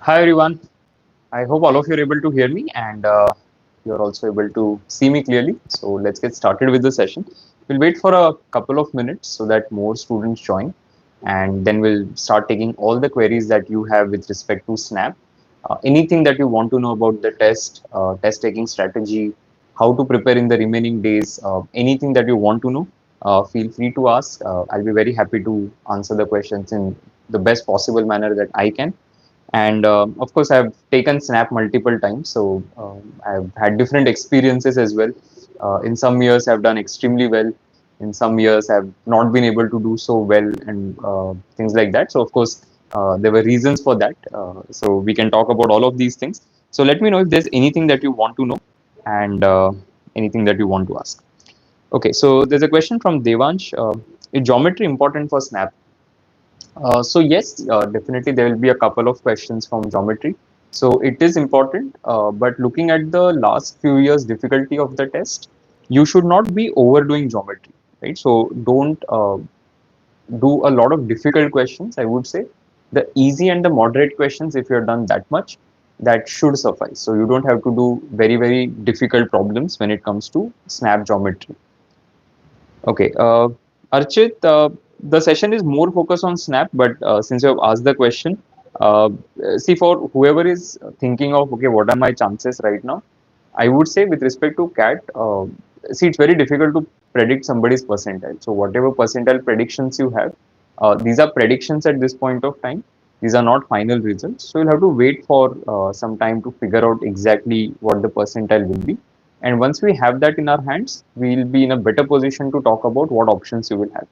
Hi everyone. I hope all of you are able to hear me and you're also able to see me clearly. So let's get started with the session. We'll wait for a couple of minutes so that more students join, and then we'll start taking all the queries that you have with respect to SNAP. Anything that you want to know about the test taking strategy, how to prepare in the remaining days, anything that you want to know, feel free to ask. I'll be very happy to answer the questions in the best possible manner that I can. And of course, I've taken Snap multiple times, so I've had different experiences as well. In some years, I've done extremely well. In some years, I've not been able to do so well, and things like that. So, of course, there were reasons for that. So, we can talk about all of these things. So, let me know if there's anything that you want to know and anything that you want to ask. Okay, so there's a question from Devansh. Is geometry important for Snap? So yes, definitely there will be a couple of questions from geometry. So it is important, but looking at the last few years difficulty of the test, you should not be overdoing geometry, right? So don't do a lot of difficult questions. I would say the easy and the moderate questions, if you have done that much, that should suffice. So you don't have to do very difficult problems when it comes to snap geometry. Okay, Archit, the session is more focused on Snap, but since you have asked the question, uh, see for whoever is thinking of, okay, what are my chances right now? I would say with respect to CAT, see, it's very difficult to predict somebody's percentile. So whatever percentile predictions you have, these are predictions at this point of time. These are not final results. So you'll have to wait for some time to figure out exactly what the percentile will be. And once we have that in our hands, we'll be in a better position to talk about what options you will have.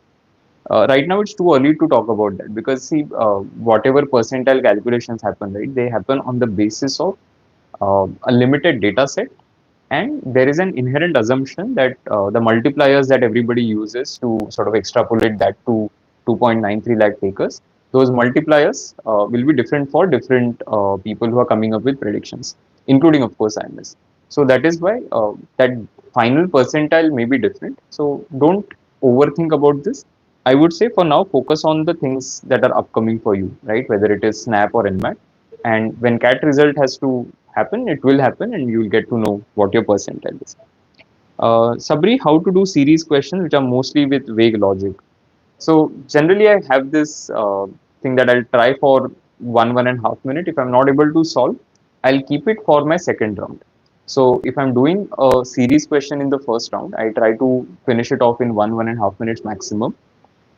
Right now, it's too early to talk about that because see, whatever percentile calculations happen, right, they happen on the basis of a limited data set, and there is an inherent assumption that the multipliers that everybody uses to sort of extrapolate that to 2.93 lakh takers, those multipliers will be different for different people who are coming up with predictions, including, of course, IMS. So that is why that final percentile may be different. So don't overthink about this. I would say for now, focus on the things that are upcoming for you, right? Whether it is SNAP or NMAT. And when CAT result has to happen, it will happen, and you will get to know what your percentile is. Sabri, how to do series questions which are mostly with vague logic? So generally, I have this thing that I'll try for 1.5 minute. If I'm not able to solve, I'll keep it for my second round. So if I'm doing a series question in the first round, I try to finish it off in 1.5 minutes maximum.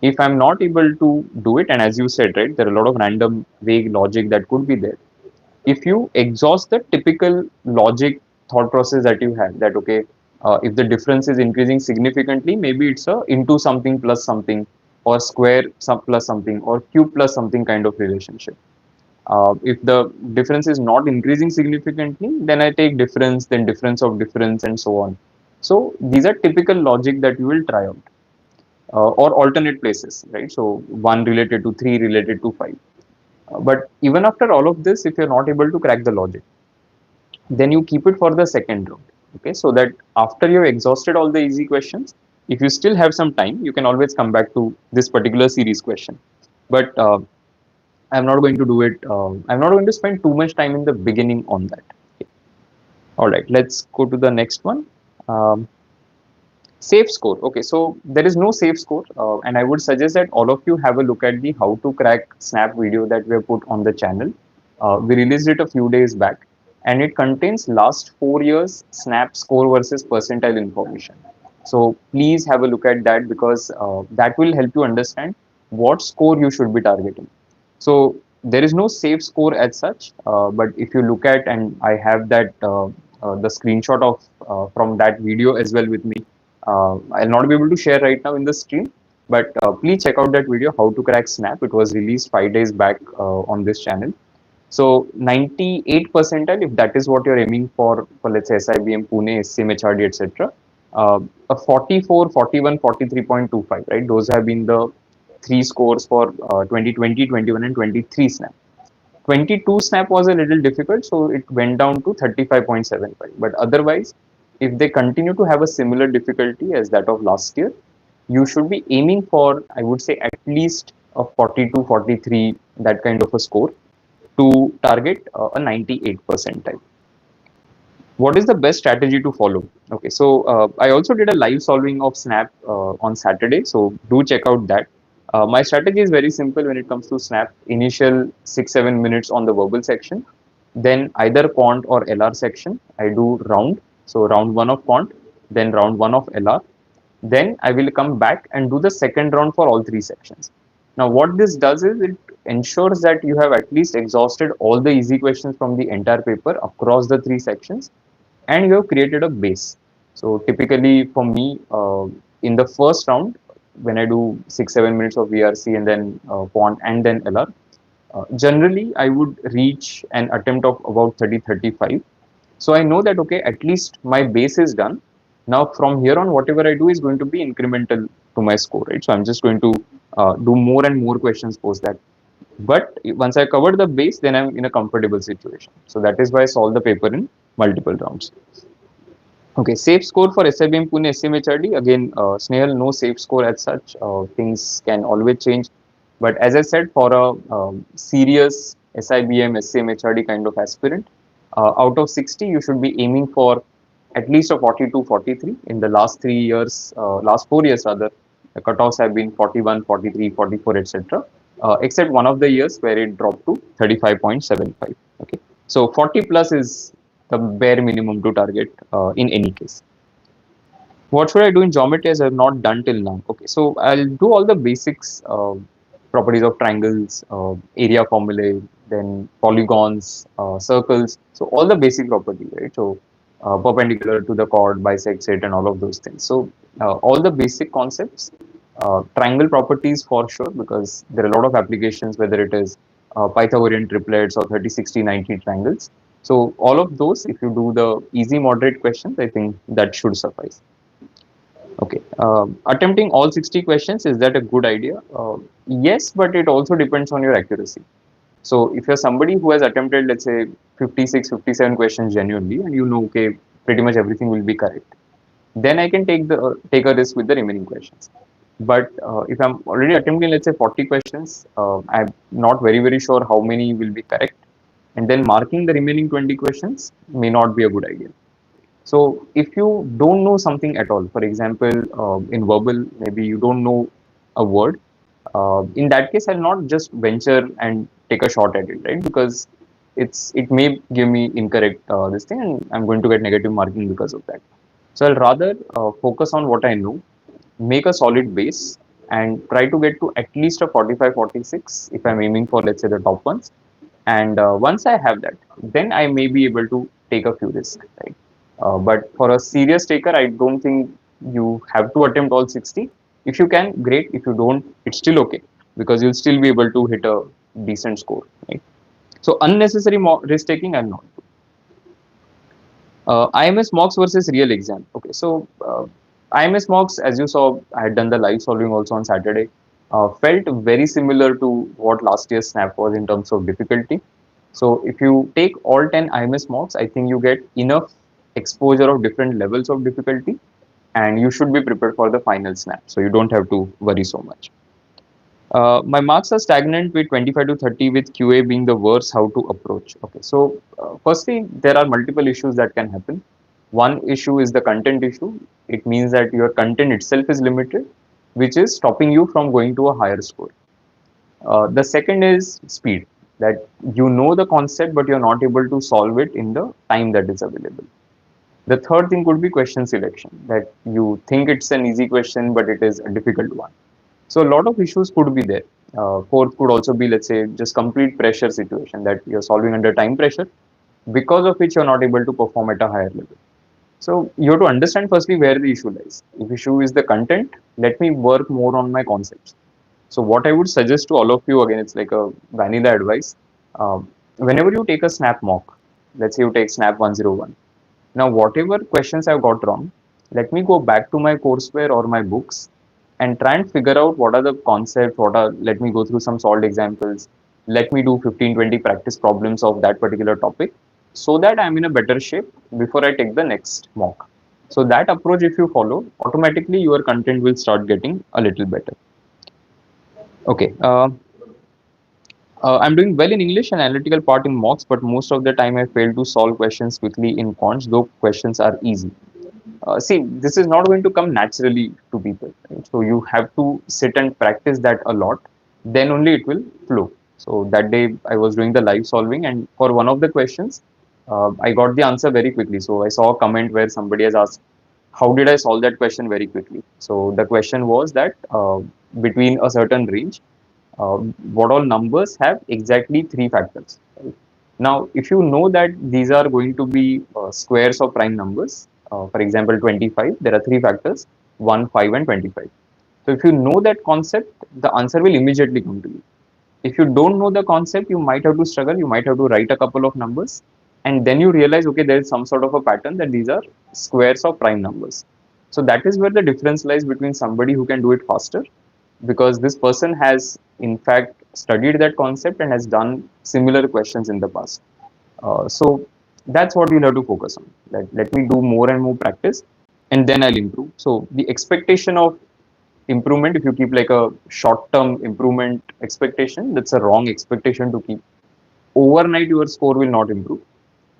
If I'm not able to do it, and as you said, right, there are a lot of random vague logic that could be there. If you exhaust the typical logic thought process that you have, that okay, if the difference is increasing significantly, maybe it's a into something plus something, or square some plus something, or cube plus something kind of relationship. If the difference is not increasing significantly, then I take difference, then difference of difference, and so on. So these are typical logic that you will try out, or alternate places, right? So one related to three, related to five. But even after all of this, if you're not able to crack the logic, then you keep it for the second round. Okay, so that after you've exhausted all the easy questions, if you still have some time, you can always come back to this particular series question. But I'm not going to do it. I'm not going to spend too much time in the beginning on that. Okay. All right, let's go to the next one. Um, Safe score. Okay, so there is no safe score, and I would suggest that all of you have a look at the how to crack Snap video that we have put on the channel. We released it a few days back, and it contains last 4 years Snap score versus percentile information. So please have a look at that because that will help you understand what score you should be targeting. So there is no safe score as such, but if you look at, and I have that the screenshot of from that video as well with me. I'll not be able to share right now in the stream, but please check out that video, How to Crack Snap. It was released 5 days back on this channel. So 98 percentile, if that is what you're aiming for let's say SIBM, Pune, SCM, HRD, etc. A 44, 41, 43.25, right? Those have been the three scores for 2020, 21, and 23 Snap. 22 Snap was a little difficult, so it went down to 35.75. But otherwise, if they continue to have a similar difficulty as that of last year, you should be aiming for, I would say, at least a 42, 43, that kind of a score. to target a 98 percentile. What is the best strategy to follow? Okay, so I also did a live solving of SNAP on Saturday, so do check out that. My strategy is very simple when it comes to SNAP. Initial 6-7 minutes on the verbal section, then either quant or LR section I do round. So round one of quant, then round one of LR, then I will come back and do the second round for all three sections. Now, what this does is it ensures that you have at least exhausted all the easy questions from the entire paper across the three sections, and you have created a base. So typically for me, in the first round, when I do 6-7 minutes of VRC and then quant and then LR, generally I would reach an attempt of about 30-35. So I know that, okay, at least my base is done. Now from here on, whatever I do is going to be incremental to my score, right? So I'm just going to do more and more questions post that. But once I covered the base, then I'm in a comfortable situation. So that is why I solve the paper in multiple rounds. Okay, safe score for SIBM Pune SMHRD. Again, Snehal, no safe score as such. Things can always change. But as I said, for a serious SIBM SMHRD kind of aspirant, out of 60, you should be aiming for at least a 42, 43. In the last 3 years, last 4 years rather, the cutoffs have been 41, 43, 44, etc. Except one of the years where it dropped to 35.75. Okay, so 40 plus is the bare minimum to target in any case. What should I do in geometry as I have not done till now? Okay, so I'll do all the basics, properties of triangles, area formulae, then polygons, circles. So all the basic properties, right? So perpendicular to the chord, bisects it, and all of those things. So all the basic concepts, triangle properties for sure, because there are a lot of applications, whether it is Pythagorean triplets or 30, 60, 90 triangles. So all of those, if you do the easy moderate questions, I think that should suffice. Okay. Attempting all 60 questions, is that a good idea? Yes, but it also depends on your accuracy. So if you're somebody who has attempted, let's say, 56, 57 questions genuinely, and you know, okay, pretty much everything will be correct, then I can take a risk with the remaining questions. But if I'm already attempting, let's say, 40 questions, I'm not very sure how many will be correct, and then marking the remaining 20 questions may not be a good idea. So if you don't know something at all, for example, in verbal, maybe you don't know a word, in that case, I'll not just venture and take a shot at it, right? Because it may give me incorrect this thing, and I'm going to get negative marking because of that. So I'll rather focus on what I know, make a solid base, and try to get to at least a 45, 46 if I'm aiming for, let's say, the top ones. And once I have that, then I may be able to take a few risks, right? But for a serious taker, I don't think you have to attempt all 60. If you can, great. If you don't, it's still okay, because you'll still be able to hit a decent score, right? So unnecessary risk taking, I'm not. IMS mocks versus real exam. Okay, so IMS mocks, as you saw, I had done the live solving also on Saturday. Felt very similar to what last year's SNAP was in terms of difficulty. So if you take all 10 IMS mocks, I think you get enough exposure of different levels of difficulty, and you should be prepared for the final SNAP. So you don't have to worry so much. My marks are stagnant with 25 to 30, with QA being the worst. How to approach? Okay, so firstly, there are multiple issues that can happen. One issue is the content issue. It means that your content itself is limited, which is stopping you from going to a higher score. The second is speed, that you know the concept, but you're not able to solve it in the time that is available. The third thing could be question selection, that you think it's an easy question, but it is a difficult one. So a lot of issues could be there. Fourth could also be, let's say, just complete pressure situation, that you're solving under time pressure, because of which you're not able to perform at a higher level. So you have to understand firstly where the issue lies. If issue is the content, let me work more on my concepts. So what I would suggest to all of you, again, it's like a vanilla advice. Whenever you take a SNAP mock, let's say you take SNAP 101. Now, whatever questions I've got wrong, let me go back to my courseware or my books and try and figure out what are the concepts, let me go through some solved examples. Let me do 15-20 practice problems of that particular topic, so that I'm in a better shape before I take the next mock. So that approach, if you follow, automatically your content will start getting a little better. Okay. I'm doing well in English and analytical part in mocks, but most of the time I fail to solve questions quickly in quants, though questions are easy. See, this is not going to come naturally to people. Right? So you have to sit and practice that a lot. Then only it will flow. So that day I was doing the live solving, and for one of the questions, I got the answer very quickly. So I saw a comment where somebody has asked, "How did I solve that question very quickly?" So the question was that between a certain range, uh, what all numbers have exactly three factors. Right? Now, if you know that these are going to be squares of prime numbers, for example, 25, there are three factors, 1, 5, and 25. So, if you know that concept, the answer will immediately come to you. If you don't know the concept, you might have to struggle, you might have to write a couple of numbers, and then you realize, okay, there is some sort of a pattern that these are squares of prime numbers. So, that is where the difference lies between somebody who can do it faster because this person has in fact studied that concept and has done similar questions in the past. So that's what you'll have to focus on. Let me do more and more practice and then I'll improve. So the expectation of improvement, if you keep like a short term improvement expectation, that's a wrong expectation to keep. Overnight, your score will not improve.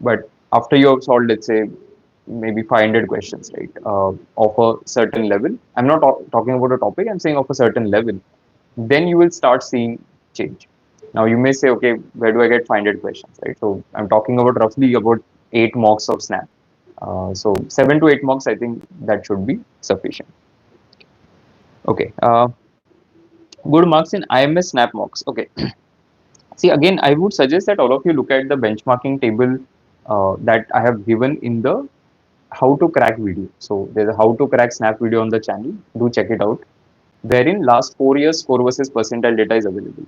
But after you have solved, let's say, maybe 500 questions, right, of a certain level, I'm not talking about a topic, I'm saying of a certain level, then you will start seeing change. Now you may say, okay, where do I get 500 questions, right? So I'm talking about roughly about 8 mocks of SNAP. So 7 to 8 mocks, I think that should be sufficient. Okay. Good marks in IMS SNAP mocks. Okay. See, again, I would suggest that all of you look at the benchmarking table that I have given in the how to crack video. So there's a how to crack SNAP video on the channel. Do check it out. Wherein last 4 years score versus percentile data is available.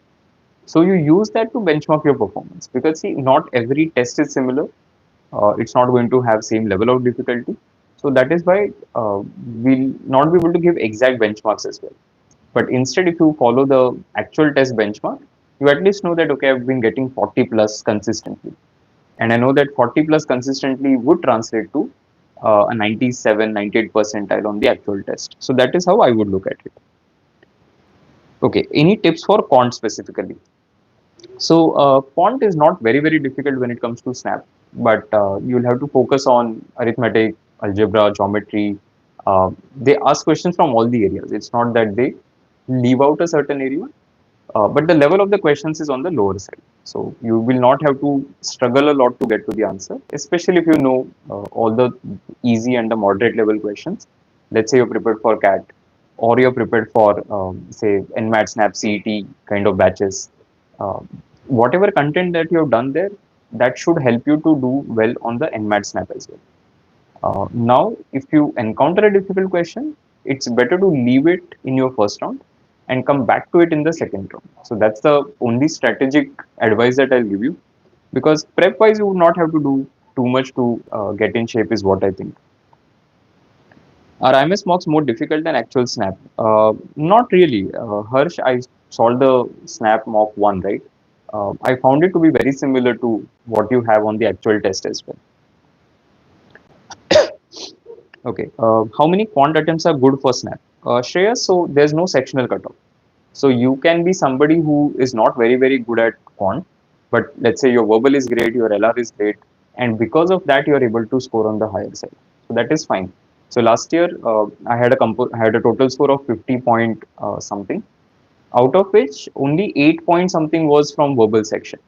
So you use that to benchmark your performance because see, not every test is similar. It's not going to have same level of difficulty. So that is why we'll not be able to give exact benchmarks as well. But instead, if you follow the actual test benchmark, you at least know that okay, I've been getting 40 plus consistently, and I know that 40 plus consistently would translate to a 97, 98 percentile on the actual test. So that is how I would look at it. Okay, any tips for quant specifically? So quant is not very difficult when it comes to SNAP, but you'll have to focus on arithmetic, algebra, geometry. They ask questions from all the areas. It's not that they leave out a certain area, but the level of the questions is on the lower side. So you will not have to struggle a lot to get to the answer, especially if you know all the easy and the moderate level questions. Let's say you're prepared for CAT or you're prepared for say NMAT, SNAP, CET kind of batches. Uh, Whatever content that you have done there, that should help you to do well on the NMAT, SNAP as well. Now, if you encounter a difficult question, it's better to leave it in your first round and come back to it in the second round. So that's the only strategic advice that I'll give you because prep wise, you would not have to do too much to get in shape, is what I think. Are IMS mocks more difficult than actual SNAP? Not really. Harsh, I solved the SNAP mock one, right? I found it to be very similar to what you have on the actual test as well. Okay. How many quant attempts are good for SNAP? Shreyas, so there's no sectional cutoff. So you can be somebody who is not very good at quant, but let's say your verbal is great, your LR is great, and because of that, you're able to score on the higher side. So that is fine. So last year, I had a total score of 50 point something, out of which only 8 point something was from verbal section.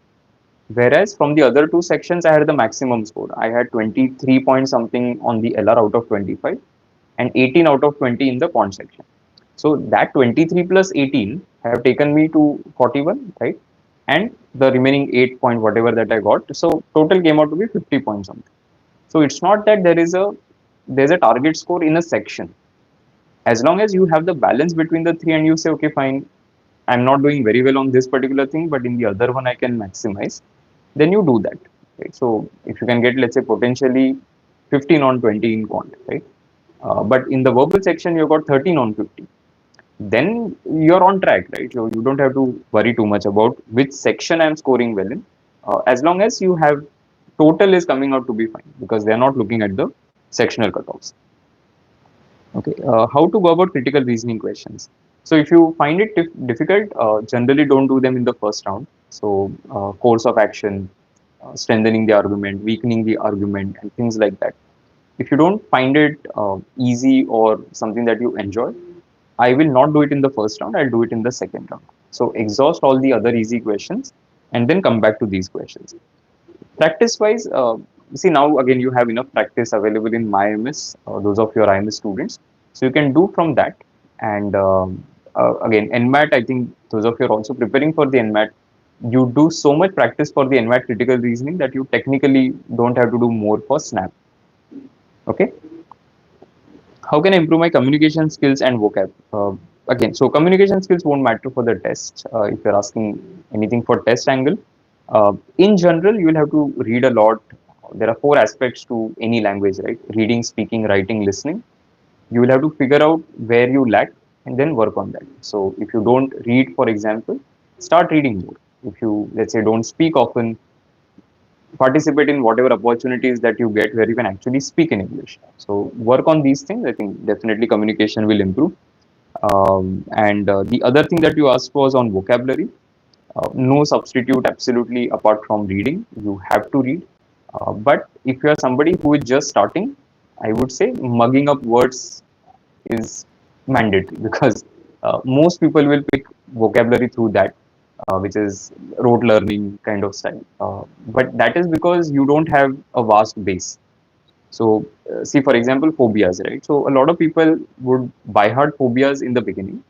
Whereas from the other two sections, I had the maximum score. I had 23 point something on the LR out of 25 and 18 out of 20 in the quant section. So that 23 plus 18 have taken me to 41, right? And the remaining 8 point whatever that I got. So total came out to be 50 points something. So it's not that there's a target score in a section. As long as you have the balance between the three and you say, okay, fine, I'm not doing very well on this particular thing, but in the other one I can maximize, then you do that. Right? So if you can get, let's say, potentially 15 on 20 in quant, right? But in the verbal section, you got 13 on 50. Then you're on track, right? So you don't have to worry too much about which section I'm scoring well in. As long as you have total is coming out to be fine because they're not looking at the sectional cutoffs. Okay, how to go about critical reasoning questions. So if you find it difficult, generally don't do them in the first round. So course of action, strengthening the argument, weakening the argument, and things like that. If you don't find it easy or something that you enjoy, I will not do it in the first round. I'll do it in the second round. So exhaust all the other easy questions and then come back to these questions. Practice wise, see now again you have enough practice available in my IMS, those of your IMS students. So you can do from that. And again, NMAT, I think those of you are also preparing for the NMAT. You do so much practice for the NMAT critical reasoning that you technically don't have to do more for SNAP. Okay. How can I improve my communication skills and vocab? Again, so communication skills won't matter for the test. If you're asking anything for test angle, in general, you will have to read a lot. There are four aspects to any language, right? Reading, speaking, writing, listening. You will have to figure out where you lack and then work on that. So if you don't read, for example, start reading more. If you, let's say, don't speak often, participate in whatever opportunities that you get where you can actually speak in English. So work on these things. I think definitely communication will improve. And the other thing that you asked was on vocabulary. No substitute absolutely apart from reading. You have to read. But if you are somebody who is just starting, I would say mugging up words is mandatory because most people will pick vocabulary through that, which is rote learning kind of style. But that is because you don't have a vast base. So, see, for example, phobias, right? So, a lot of people would by heart phobias in the beginning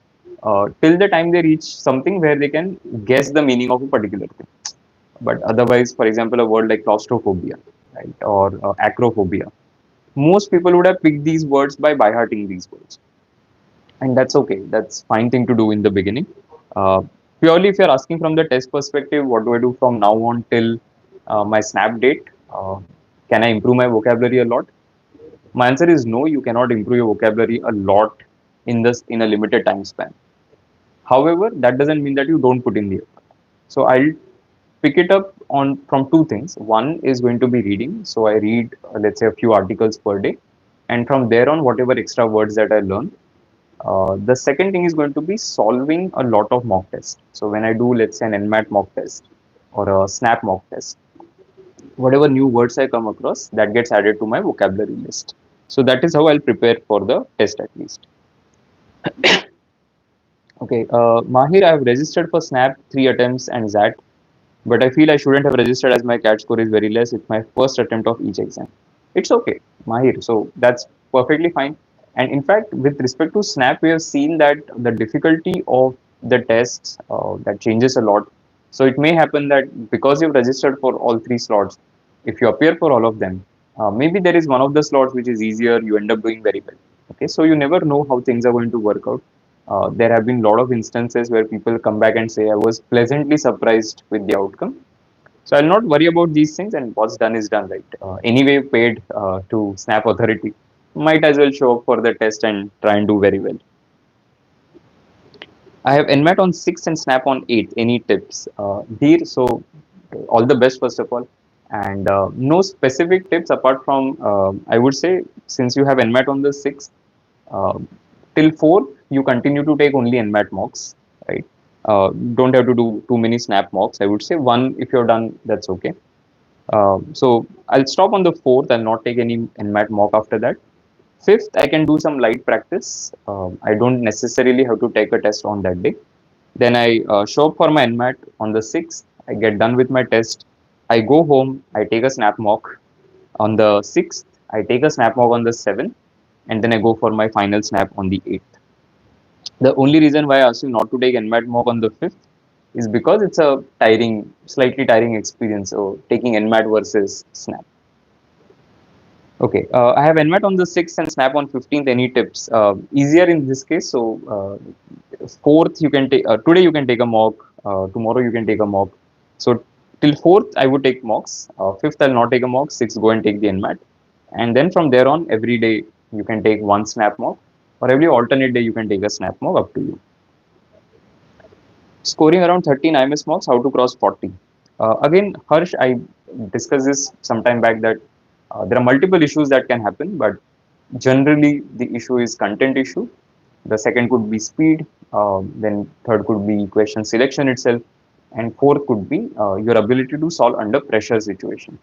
till the time they reach something where they can guess the meaning of a particular thing. But otherwise, for example, a word like claustrophobia, right, or acrophobia, most people would have picked these words by hearting these words, and that's okay. That's fine thing to do in the beginning. Uh, Purely, if you're asking from the test perspective, what do I do from now on till my snap date? Can I improve my vocabulary a lot? My answer is no. You cannot improve your vocabulary a lot in a limited time span. However, that doesn't mean that you don't put in the effort. So I'll pick it up on from two things. One is going to be reading. So I read, let's say, a few articles per day, and from there on, whatever extra words that I learn. The second thing is going to be solving a lot of mock tests. So when I do, let's say, an NMAT mock test or a SNAP mock test, whatever new words I come across, that gets added to my vocabulary list. So that is how I'll prepare for the test at least. Okay, Mahir, I have registered for SNAP 3 attempts and ZAT, but I feel I shouldn't have registered as my CAT score is very less. It's my first attempt of each exam. It's okay, Mahir. So that's perfectly fine. And in fact, with respect to SNAP, we have seen that the difficulty of the tests that changes a lot. So it may happen that because you've registered for all three slots, if you appear for all of them, maybe there is one of the slots which is easier. You end up doing very well. Okay, so you never know how things are going to work out. There have been a lot of instances where people come back and say, I was pleasantly surprised with the outcome. So I'll not worry about these things, and what's done is done, right? Anyway, paid to Snap Authority, might as well show up for the test and try and do very well. I have NMAT on 6 and Snap on 8. Any tips? Dear, so all the best first of all. And no specific tips apart from, I would say, since you have NMAT on the 6, uh, till 4, you continue to take only NMAT mocks, right? Don't have to do too many snap mocks. I would say one, if you're done, that's okay. So I'll stop on the 4th. I'll not take any NMAT mock after that. 5th, I can do some light practice. I don't necessarily have to take a test on that day. Then I show up for my NMAT on the 6th. I get done with my test. I go home. I take a snap mock on the 6th. I take a snap mock on the 7th. And then I go for my final snap on the 8th. The only reason why I asked you not to take NMAT mock on the 5th is because it's a tiring, slightly tiring experience. So taking NMAT versus Snap. Okay, I have NMAT on the 6th and Snap on 15th. Any tips? Easier in this case. So 4th you can take. Today you can take a mock. Tomorrow you can take a mock. So till 4th I would take mocks. 5th I'll not take a mock. 6th go and take the NMAT, and then from there on every day you can take one Snap mock, or every alternate day you can take a Snap mock, up to you. Scoring around 13 IMS marks, how to cross 40. Again, Harsh, I discussed this some time back that there are multiple issues that can happen, but Generally, the issue is content issue. The second could be speed. Then third could be question selection itself, and fourth could be your ability to solve under pressure situation.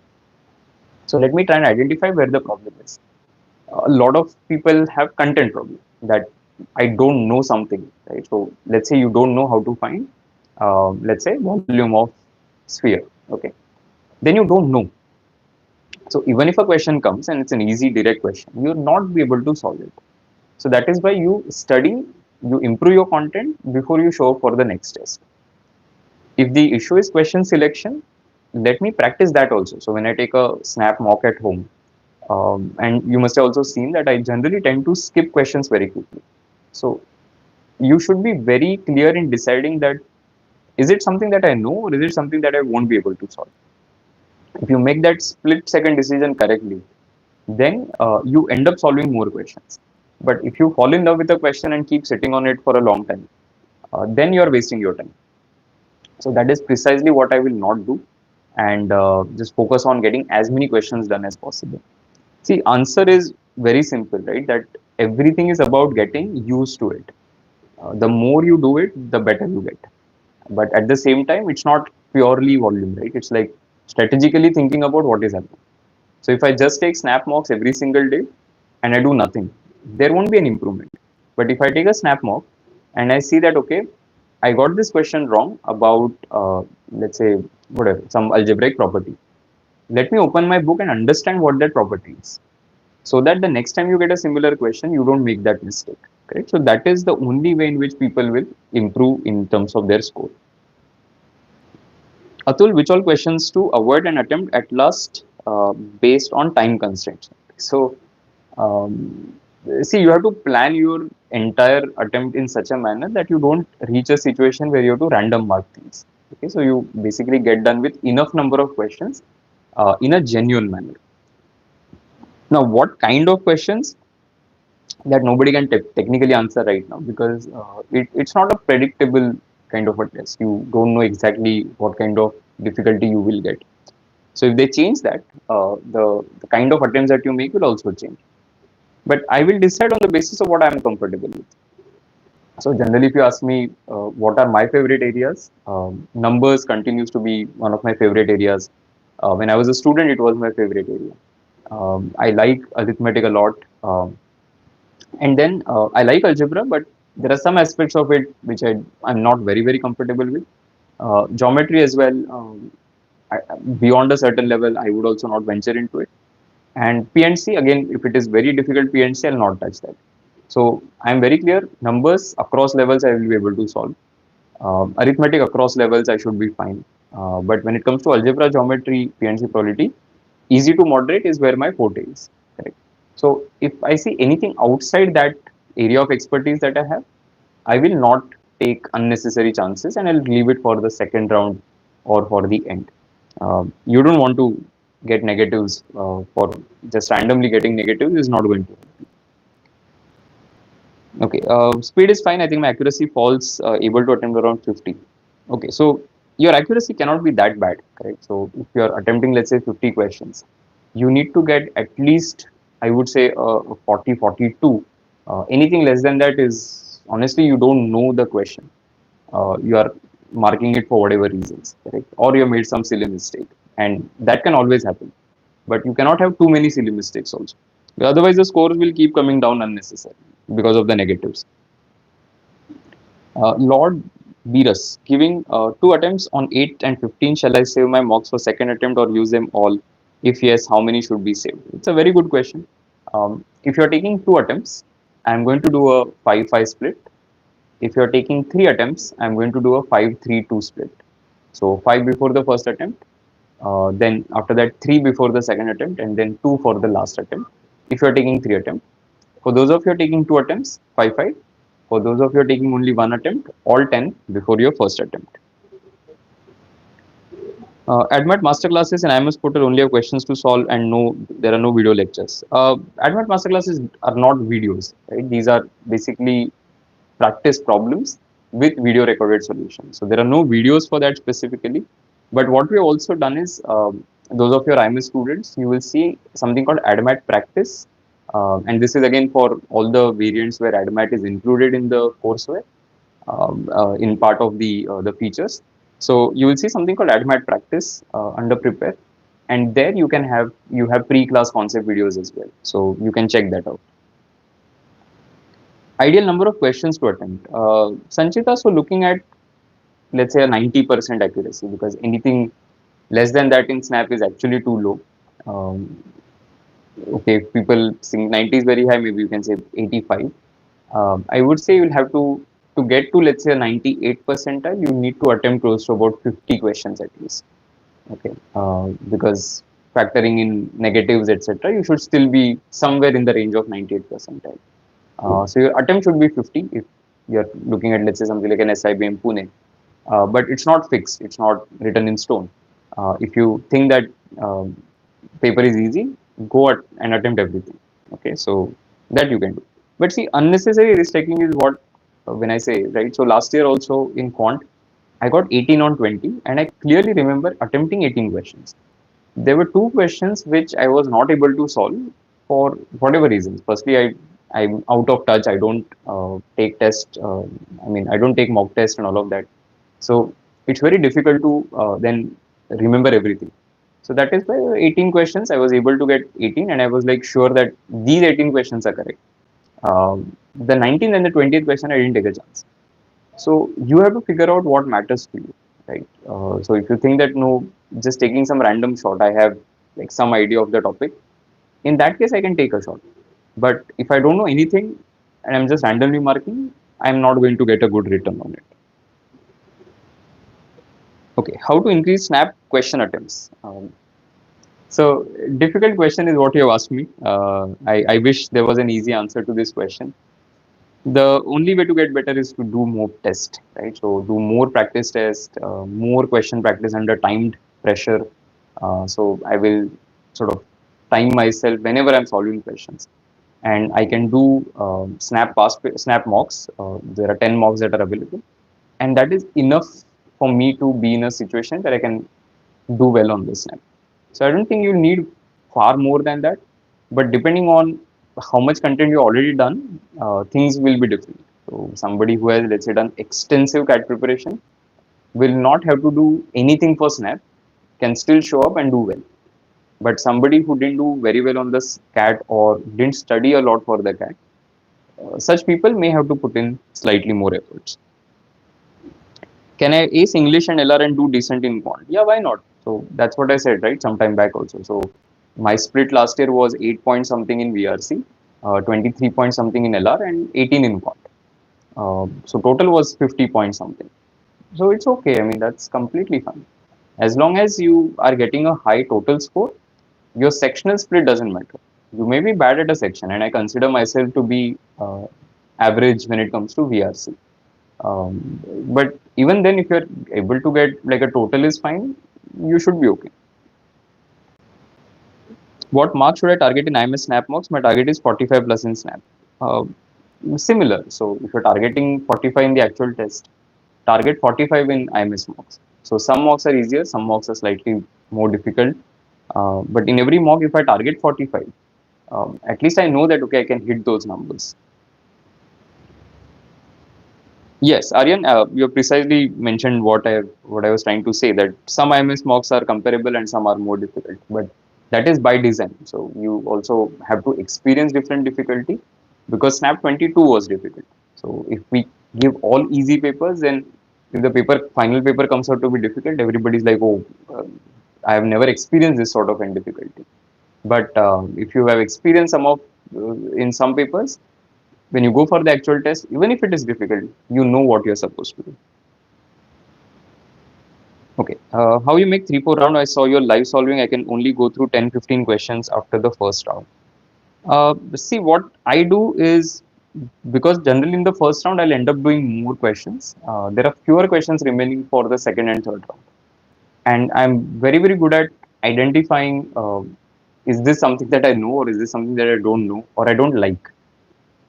So let me try and identify where the problem is. A lot of people have content problem, that I don't know something, right? So let's say you don't know how to find, let's say, volume of sphere. Okay, then you don't know. So even if a question comes and it's an easy direct question, you'll not be able to solve it. So that is why you study, you improve your content before you show up for the next test. If the issue is question selection, let me practice that also. So when I take a snap mock at home, and you must have also seen that I generally tend to skip questions very quickly. So you should be very clear in deciding that, is it something that I know or is it something that I won't be able to solve. If you make that split second decision correctly, then you end up solving more questions. But if you fall in love with a question and keep sitting on it for a long time, then you are wasting your time. So that is precisely what I will not do, and just focus on getting as many questions done as possible. See, answer is very simple, right? That everything is about getting used to it. The more you do it, the better you get. But at the same time, it's not purely volume, right? It's like strategically thinking about what is happening. So if I just take snap mocks every single day and I do nothing, there won't be an improvement. But if I take a snap mock and I see that, okay, I got this question wrong about, let's say, whatever, some algebraic property. Let me open my book and understand what that property is, so that the next time you get a similar question, you don't make that mistake. Correct? So that is the only way in which people will improve in terms of their score. Atul, which all questions to avoid an attempt at last based on time constraints? So, see, you have to plan your entire attempt in such a manner that you don't reach a situation where you have to random mark things. Okay, so you basically get done with enough number of questions in a genuine manner. Now, what kind of questions? That nobody can technically answer right now, because it's not a predictable kind of a test. You don't know exactly what kind of difficulty you will get. So if they change that, the kind of attempts that you make will also change. But I will decide on the basis of what I am comfortable with. So generally, if you ask me what are my favorite areas, numbers continues to be one of my favorite areas. When I was a student, it was my favorite area. I like arithmetic a lot. And then I like algebra, but there are some aspects of it which I'm not very comfortable with. Geometry as well. Beyond a certain level, I would also not venture into it. And PNC, again, if it is very difficult PNC, I'll not touch that. So I'm very clear. Numbers across levels, I will be able to solve. Arithmetic across levels, I should be fine. But when it comes to algebra, geometry, PNC, probability, easy to moderate is where my forte is. Correct. So if I see anything outside that area of expertise that I have, I will not take unnecessary chances and I'll leave it for the second round or for the end. You don't want to get negatives for just randomly getting negatives is not going to. Okay, speed is fine. I think my accuracy falls able to attempt around 50. Okay, so your accuracy cannot be that bad, correct? So if you are attempting, let's say 50 questions, you need to get at least, I would say, 40, 42. Anything less than that is, honestly, you don't know the question. You are marking it for whatever reasons, correct? Or you made some silly mistake, and that can always happen. But you cannot have too many silly mistakes also. Otherwise, the scores will keep coming down unnecessarily because of the negatives. Lord Beerus, giving 2 attempts on 8 and 15, shall I save my mocks for second attempt or use them all? If yes, how many should be saved? It's a very good question. If you're taking 2 attempts, I'm going to do a 5-5 split. If you're taking 3 attempts, I'm going to do a 5-3-2 split. So 5 before the first attempt, then after that 3 before the second attempt, and then 2 for the last attempt. If you're taking 3 attempts. For those of you taking 2 attempts, 5-5. For those of you taking only 1 attempt, all 10 before your first attempt. ADMAT masterclasses and IMS portal only have questions to solve, and there are no video lectures. ADMAT masterclasses are not videos, right? These are basically practice problems with video recorded solutions. So there are no videos for that specifically. But what we have also done is, those of your IMS students, you will see something called ADMAT practice And this is again for all the variants where ADMAT is included in the courseware in part of the features. So you will see something called ADMAT practice under prepare, and there you have pre-class concept videos as well. So you can check that out. Ideal number of questions to attempt. Sanchita, so looking at let's say a 90% accuracy, because anything less than that in SNAP is actually too low. Um, okay, if people think 90 is very high, maybe you can say 85. I would say you'll have to get to let's say a 98 percentile, you need to attempt close to about 50 questions at least. Okay, because factoring in negatives, etc., you should still be somewhere in the range of 98 percentile. So your attempt should be 50 if you're looking at let's say something like an SIBM Pune. But it's not fixed, it's not written in stone. If you think that um, paper is easy, go at and attempt everything. Okay, so that you can do. But see, unnecessary risk taking is what when I say, right. So last year also in quant, I got 18 on 20, and I clearly remember attempting 18 questions. There were two questions which I was not able to solve for whatever reasons. Firstly, I'm out of touch. I don't take test. I mean, I don't take mock test and all of that. So it's very difficult to then remember everything. So that is why 18 questions I was able to get 18, and I was like sure that these 18 questions are correct. The 19th and the 20th question I didn't take a chance. So you have to figure out what matters to you, right? So if you think that no, just taking some random shot, I have like some idea of the topic. In that case, I can take a shot. But if I don't know anything and I'm just randomly marking, I'm not going to get a good return on it. Okay, how to increase SNAP question attempts? So difficult question is what you have asked me. I wish there was an easy answer to this question. The only way to get better is to do more test, right? So do more practice test, more question practice under timed pressure. So I will sort of time myself whenever I'm solving questions, and I can do snap mocks. There are 10 mocks that are available, and that is enough for me to be in a situation that I can do well on this snap. So I don't think you need far more than that, but depending on how much content you already done, things will be different. So somebody who has let's say done extensive CAT preparation will not have to do anything for snap, can still show up and do well. But somebody who didn't do very well on this CAT or didn't study a lot for the CAT, such people may have to put in slightly more efforts. Can I ace English and LR and do decent in quant? Yeah, why not? So that's what I said, right? Sometime back also. So my split last year was 8 point something in VRC, 23 point something in LR, and 18 in quant. So total was 50 point something. So it's okay. I mean, that's completely fine. As long as you are getting a high total score, your sectional split doesn't matter. You may be bad at a section, and I consider myself to be average when it comes to VRC. But even then, if you're able to get like a total is fine, you should be okay. What mark should I target in IMS SNAP marks? My target is 45 plus in SNAP. Uh, Similar. So if you're targeting 45 in the actual test, target 45 in IMS mocks. So some mocks are easier, some mocks are slightly more difficult. But in every mock, if I target 45, at least I know that okay, I can hit those numbers. Yes, Aryan, you precisely mentioned what I was trying to say, that some IMS mocks are comparable and some are more difficult, but that is by design. So you also have to experience different difficulty, because Snap 22 was difficult. So if we give all easy papers, then if the final paper comes out to be difficult, everybody's like, oh, I have never experienced this sort of end difficulty. But if you have experienced some of in some papers, when you go for the actual test, even if it is difficult, you know what you're supposed to do. Okay, how you make 3-4 round? I saw your live solving. I can only go through 10-15 questions after the first round. See, what I do is, because generally in the first round I'll end up doing more questions. There are fewer questions remaining for the second and third round, and I'm very good at identifying is this something that I know, or is this something that I don't know, or I don't like,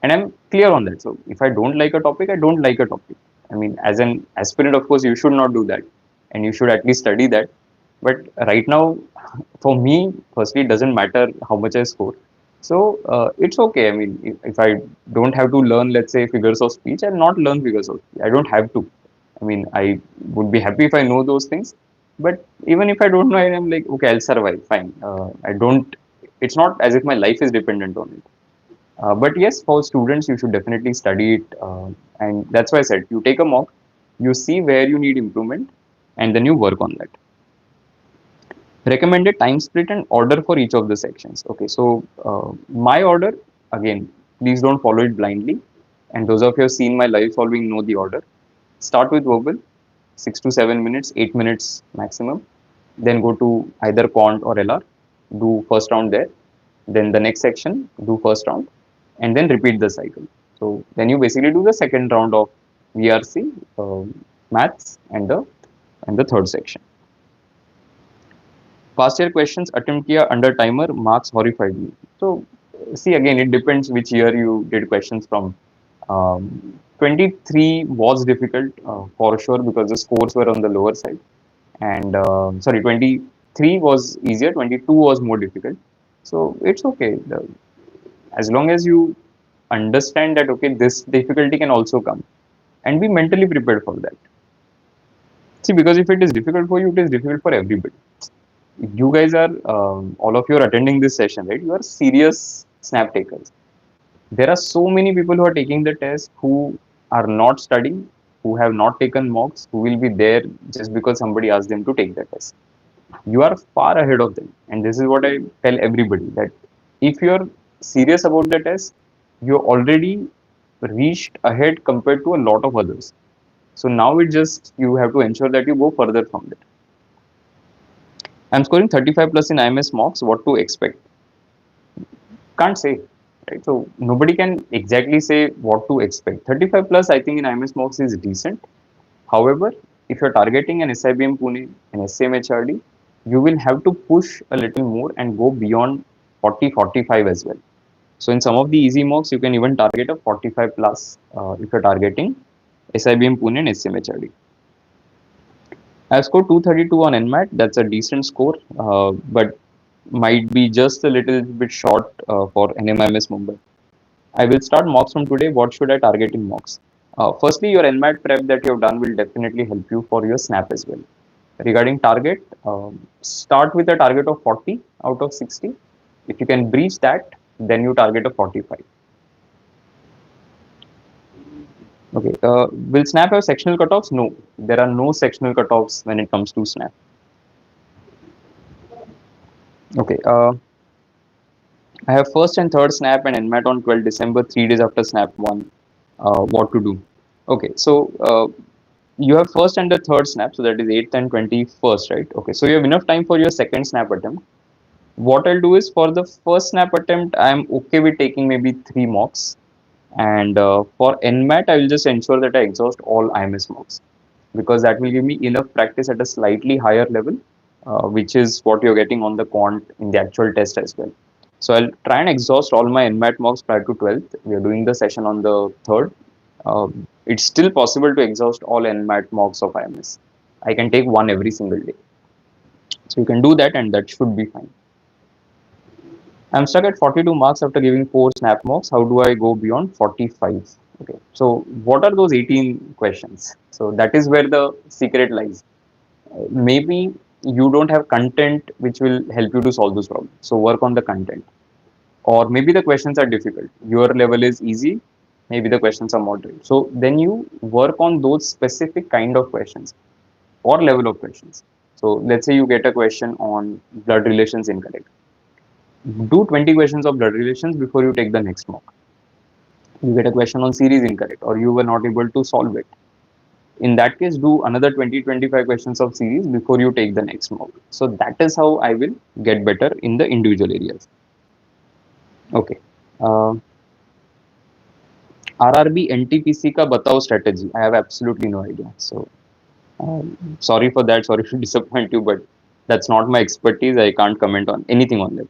and I'm clear on that. So if I don't like a topic, I don't like a topic. I mean, as an aspirant, of course, you should not do that, and you should at least study that. But right now, for me, firstly, it doesn't matter how much I score. So it's okay. I mean, if I don't have to learn, let's say, figures of speech, I'll not learn figures of speech. I don't have to. I mean, I would be happy if I know those things. But even if I don't know, I'm like, okay, I'll survive. Fine. I don't. It's not as if my life is dependent on it. But yes, for students, you should definitely study it. And that's why I said you take a mock, you see where you need improvement, and then you work on that. Recommended time split and order for each of the sections. Okay, so my order, again, please don't follow it blindly. And those of you who have seen my live solving know the order. Start with verbal, 6 to 7 minutes, 8 minutes maximum. Then go to either quant or LR, do first round there. Then the next section, do first round, and then repeat the cycle. So then you basically do the second round of VRC, maths, and the third section. Past year questions attempt kiya under timer, marks horrified me. So see, again, it depends which year you did questions from. 23 was difficult for sure because the scores were on the lower side, and sorry, 23 was easier, 22 was more difficult. So it's okay. As long as you understand that, okay, this difficulty can also come, and be mentally prepared for that. See, because if it is difficult for you, it is difficult for everybody. You guys are, all of you are attending this session, right? You are serious snap takers. There are so many people who are taking the test who are not studying, who have not taken mocks, who will be there just because somebody asked them to take the test. You are far ahead of them. And this is what I tell everybody, that if you are serious about the test, you already reached ahead compared to a lot of others. So now it just, you have to ensure that you go further from it. I'm scoring 35 plus in IMS mocks. What to expect? Can't say, right? So nobody can exactly say what to expect. 35 plus, I think, in IMS mocks is decent. However, if you're targeting an SIBM Pune, an SMHRD, you will have to push a little more and go beyond 40, 45 as well. So in some of the easy mocks, you can even target a 45 plus if you're targeting SIBM Pune and SMHRD. I've scored 232 on NMAT. That's a decent score, but might be just a little bit short for NMIMS Mumbai. I will start mocks from today. What should I target in mocks? Firstly, your NMAT prep that you have done will definitely help you for your SNAP as well. Regarding target, start with a target of 40 out of 60. If you can breach that, then you target a 45. Okay. Will SNAP have sectional cutoffs? No, there are no sectional cutoffs when it comes to SNAP. Okay. I have first and third SNAP and NMAT on 12 December, 3 days after SNAP 1. What to do? Okay. So you have first and the third SNAP, so that is 8th and 21st, right? Okay. So you have enough time for your second SNAP attempt. What I'll do is, for the first SNAP attempt, I'm okay with taking maybe 3 mocks. And for NMAT, I will just ensure that I exhaust all IMS mocks, because that will give me enough practice at a slightly higher level, which is what you're getting on the quant in the actual test as well. So I'll try and exhaust all my NMAT mocks prior to 12th. We are doing the session on the 3rd. It's still possible to exhaust all NMAT mocks of IMS. I can take one every single day. So you can do that, and that should be fine. I'm stuck at 42 marks after giving 4 snap mocks. How do I go beyond 45? Okay, so what are those 18 questions? So that is where the secret lies. Maybe you don't have content which will help you to solve this problem. So work on the content. Or maybe the questions are difficult. Your level is easy. Maybe the questions are moderate. So then you work on those specific kind of questions or level of questions. So let's say you get a question on blood relations incorrect. Do 20 questions of blood relations before you take the next mock. You get a question on series incorrect, or you were not able to solve it. In that case, do another 20-25 questions of series before you take the next mock. So that is how I will get better in the individual areas. Okay. RRB NTPC ka batao strategy. I have absolutely no idea. So sorry for that. Sorry to disappoint you, but that's not my expertise. I can't comment on anything on that.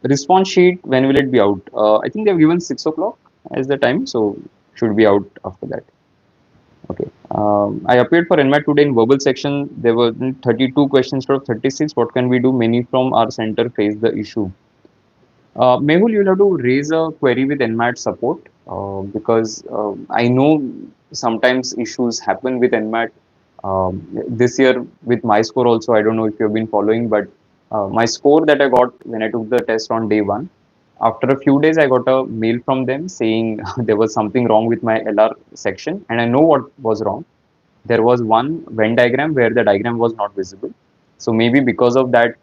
Response sheet, when will it be out? I think they've given 6 o'clock as the time, so should be out after that. Okay. I appeared for NMAT today in verbal section. There were 32 questions out of 36. What can we do? Many from our center face the issue. Mehul, you'll have to raise a query with NMAT support because I know sometimes issues happen with NMAT. This year with my score also, I don't know if you've been following, but my score that I got when I took the test on day one, after a few days, I got a mail from them saying there was something wrong with my LR section, and I know what was wrong. There was one Venn diagram where the diagram was not visible. So maybe because of that,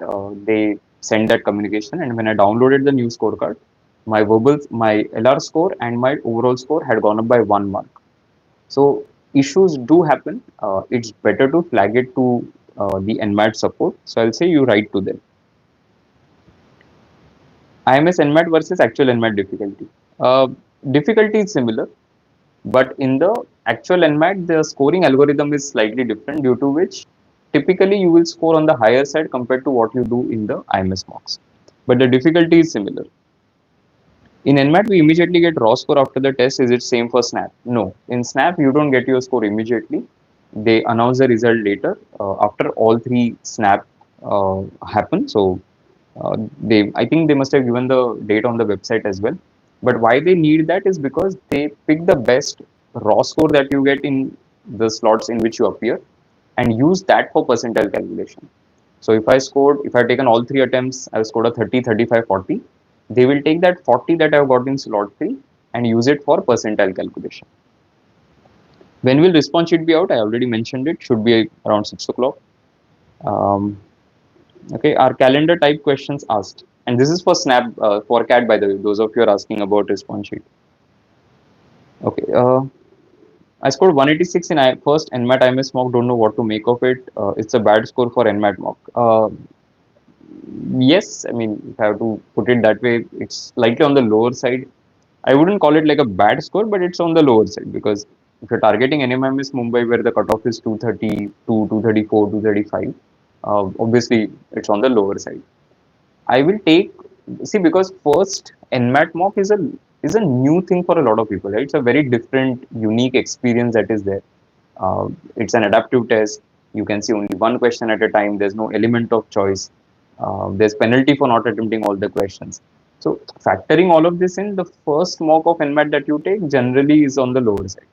they sent that communication. And when I downloaded the new scorecard, my LR score and my overall score had gone up by 1 mark. So issues do happen. It's better to flag it to the NMAT support. So I'll say you write to them. IMS NMAT versus actual NMAT difficulty. Difficulty is similar, but in the actual NMAT, the scoring algorithm is slightly different, due to which typically you will score on the higher side compared to what you do in the IMS mocks. But the difficulty is similar. In NMAT, we immediately get raw score after the test. Is it same for SNAP? No. In SNAP, you don't get your score immediately. They announce the result later after all three SNAP happen. So I think they must have given the date on the website as well. But why they need that is because they pick the best raw score that you get in the slots in which you appear and use that for percentile calculation. So if I've taken all three attempts, I've scored a 30, 35, 40. They will take that 40 that I've got in slot 3 and use it for percentile calculation. When will response sheet be out? I already mentioned it. Should be around 6 o'clock. Okay, our calendar type questions asked. And this is for SNAP, for CAT, by the way, those of you are asking about response sheet. Okay, I scored 186 in first NMAT IMS mock. Don't know what to make of it. It's a bad score for NMAT mock. Yes, I mean, if I have to put it that way, it's slightly on the lower side. I wouldn't call it like a bad score, but it's on the lower side because if you're targeting NMMS Mumbai, where the cutoff is 232, 234, 235, obviously it's on the lower side. I will take, see, because first NMAT mock is a new thing for a lot of people, right? It's a very different, unique experience that is there. It's an adaptive test. You can see only one question at a time. There's no element of choice. There's penalty for not attempting all the questions. So factoring all of this in, the first mock of NMAT that you take generally is on the lower side.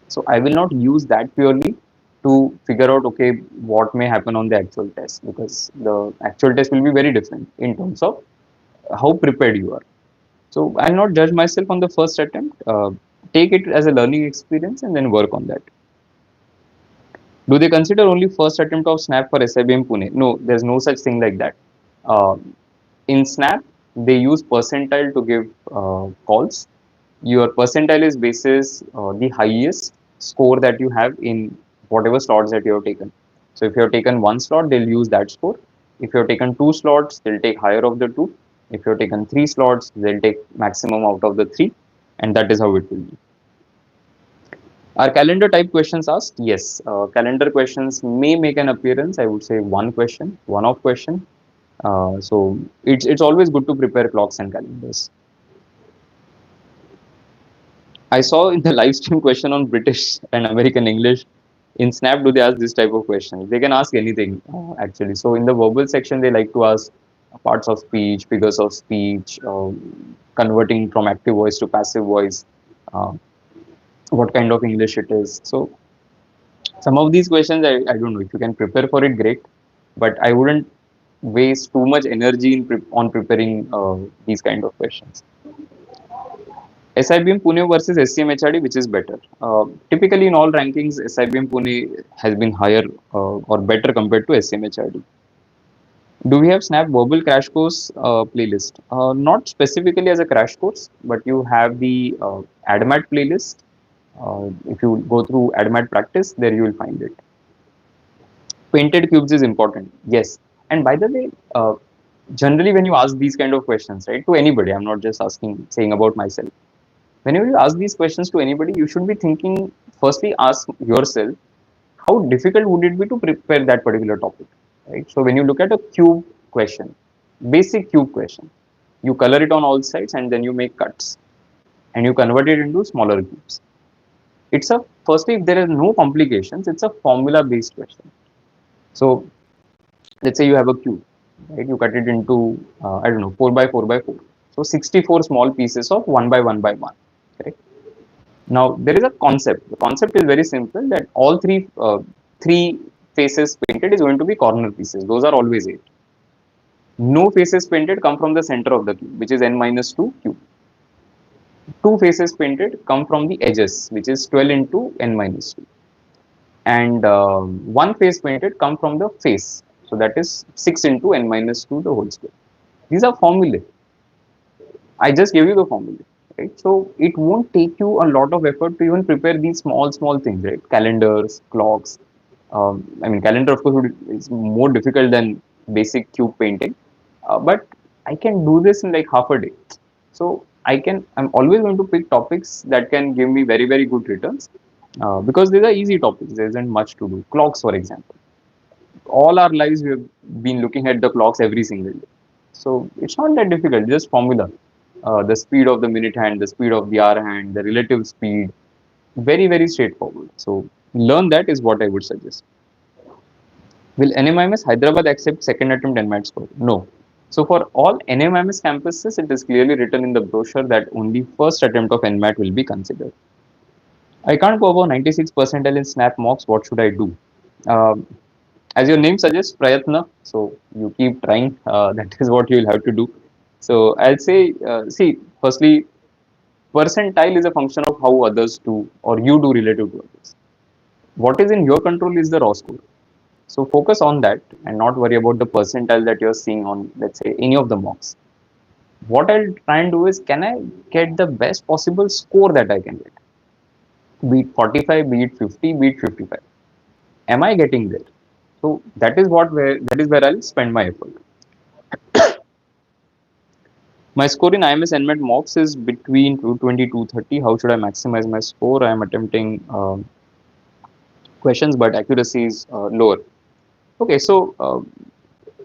So I will not use that purely to figure out, okay, what may happen on the actual test, because the actual test will be very different in terms of how prepared you are. So I'll not judge myself on the first attempt. Take it as a learning experience and then work on that. Do they consider only first attempt of SNAP for SIBM Pune? No, there's no such thing like that. In SNAP, they use percentile to give calls. Your percentile is basis the highest score that you have in whatever slots that you have taken. So if you have taken one slot, they'll use that score. If you have taken two slots, they'll take higher of the two. If you have taken three slots, they'll take maximum out of the three, and that is how it will be. Are calendar type questions asked? Yes. Calendar questions may make an appearance. I would say one question, one-off question. So it's always good to prepare clocks and calendars. I saw in the live stream question on British and American English. In Snap, do they ask this type of questions? They can ask anything, actually. So in the verbal section, they like to ask parts of speech, figures of speech, converting from active voice to passive voice, what kind of English it is. So some of these questions, I don't know. If you can prepare for it, great. But I wouldn't waste too much energy on preparing these kind of questions. SIBM Pune versus SCM HRD, which is better? Typically, in all rankings, SIBM Pune has been higher or better compared to SCM HRD. Do we have Snap verbal crash course playlist? Not specifically as a crash course, but you have the ADMAT playlist. If you go through ADMAT practice, there you will find it. Painted cubes is important. Yes. And by the way, generally when you ask these kind of questions, right, to anybody, I'm not just saying about myself. Whenever you ask these questions to anybody, you should be thinking, firstly, ask yourself, how difficult would it be to prepare that particular topic, right? So when you look at a cube question, basic cube question, you color it on all sides and then you make cuts and you convert it into smaller cubes. Firstly, if there are no complications, it's a formula based question. So let's say you have a cube. right? You cut it into, I don't know, 4 by 4 by 4. So 64 small pieces of 1 by 1 by 1, correct? Now there is a concept. The concept is very simple that all three faces painted is going to be corner pieces. Those are always 8. No faces painted come from the center of the cube, which is n minus 2 cube. Two faces painted come from the edges, which is 12 into n minus 2. And one face painted come from the face. So that is 6 into n minus 2 the whole square. These are formulae. I just gave you the formula, right? So it won't take you a lot of effort to even prepare these small things, right? Calendars, clocks. I mean, calendar of course is more difficult than basic cube painting, but I can do this in like half a day. So I'm always going to pick topics that can give me very good returns, because these are easy topics. There isn't much to do. Clocks, for example, all our lives we have been looking at the clocks every single day. So it's not that difficult, just formula. The speed of the minute hand, the speed of the hour hand, the relative speed, very straightforward. So learn that is what I would suggest. Will NMIMS Hyderabad accept second attempt NMAT score? No. So for all NMIMS campuses, it is clearly written in the brochure that only first attempt of NMAT will be considered. I can't go above 96 percentile in SNAP mocks. What should I do? Um, as your name suggests, Prayatna. So you keep trying. That is what you will have to do. So I'll say, see, firstly, percentile is a function of how others do or you do relative to others. What is in your control is the raw score. So focus on that and not worry about the percentile that you're seeing on, let's say, any of the mocks. What I'll try and do is, can I get the best possible score that I can get? Be it 45, be it 50, be it 55. Am I getting there? So that is where I'll spend my effort. My score in IMS NMAT mocks is between 220 230. How should I maximize my score? I am attempting questions, but accuracy is lower. Okay, so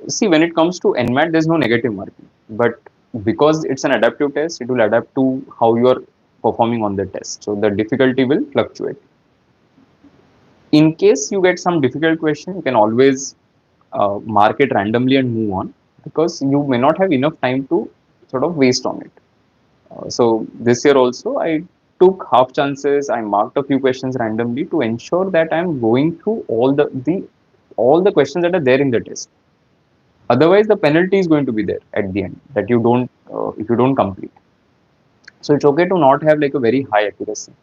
see, when it comes to NMAT, there's no negative marking, but because it's an adaptive test, it will adapt to how you are performing on the test. So the difficulty will fluctuate. In case you get some difficult question, you can always mark it randomly and move on, because you may not have enough time to sort of waste on it. So this year also, I took half chances. I marked a few questions randomly to ensure that I'm going through all the questions that are there in the test. Otherwise, the penalty is going to be there at the end that you don't if you don't complete. So it's okay to not have like a very high accuracy,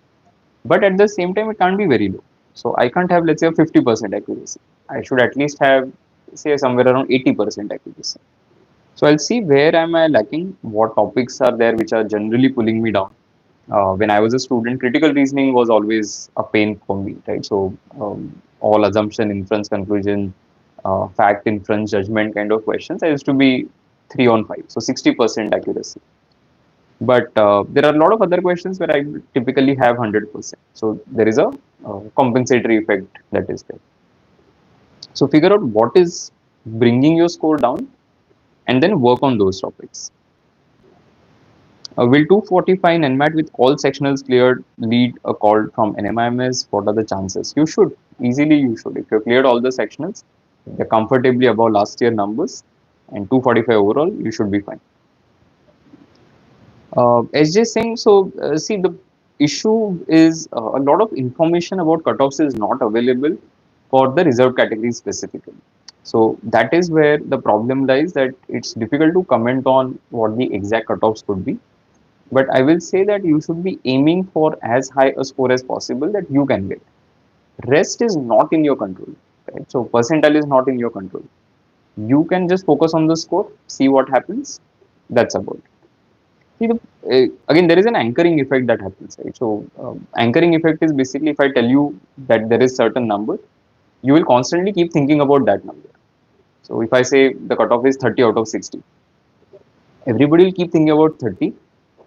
but at the same time, it can't be very low. So I can't have, let's say, a 50% accuracy. I should at least have, say, somewhere around 80% accuracy. So I'll see where am I lacking, what topics are there which are generally pulling me down. When I was a student, critical reasoning was always a pain for me, right? So all assumption, inference, conclusion, fact, inference, judgment kind of questions, I used to be 3 on 5, so 60% accuracy. But there are a lot of other questions where I typically have 100%. So there is a compensatory effect that is there. So figure out what is bringing your score down and then work on those topics. Will 245 NMAT with all sectionals cleared lead a call from NMIMS? What are the chances? You should. Easily you should. If you cleared all the sectionals, you're comfortably above last year numbers, and 245 overall, you should be fine. SJ Singh, so see, the issue is a lot of information about cutoffs is not available for the reserved category specifically. So that is where the problem lies, that it's difficult to comment on what the exact cutoffs could be. But I will say that you should be aiming for as high a score as possible that you can get. Rest is not in your control, right? So percentile is not in your control. You can just focus on the score, see what happens. That's about it. See, again, there is an anchoring effect that happens, right? So anchoring effect is basically, if I tell you that there is certain number, you will constantly keep thinking about that number. So if I say the cutoff is 30 out of 60, everybody will keep thinking about 30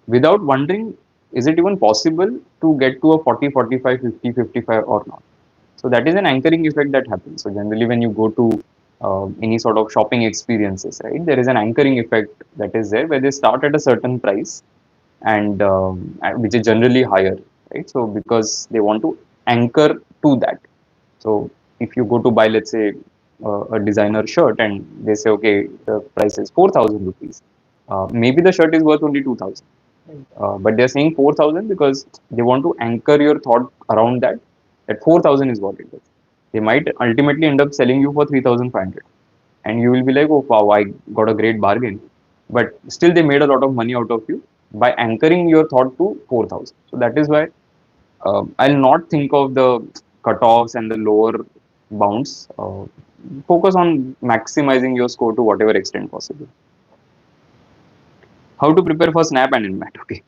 without wondering, is it even possible to get to a 40, 45, 50, 55 or not? So that is an anchoring effect that happens. So generally when you go to any sort of shopping experiences, right, there is an anchoring effect that is there where they start at a certain price and which is generally higher, right? So because they want to anchor to that. So if you go to buy, let's say, a designer shirt and they say, okay, the price is 4,000 rupees. Maybe the shirt is worth only 2,000. But they're saying 4,000 because they want to anchor your thought around that, that 4,000 is what it is. They might ultimately end up selling you for 3,500. And you will be like, oh, wow, I got a great bargain. But still, they made a lot of money out of you by anchoring your thought to 4,000. So that is why I'll not think of the cutoffs and the lower bounds. Focus on maximizing your score to whatever extent possible. How to prepare for SNAP and NMAT? Okay.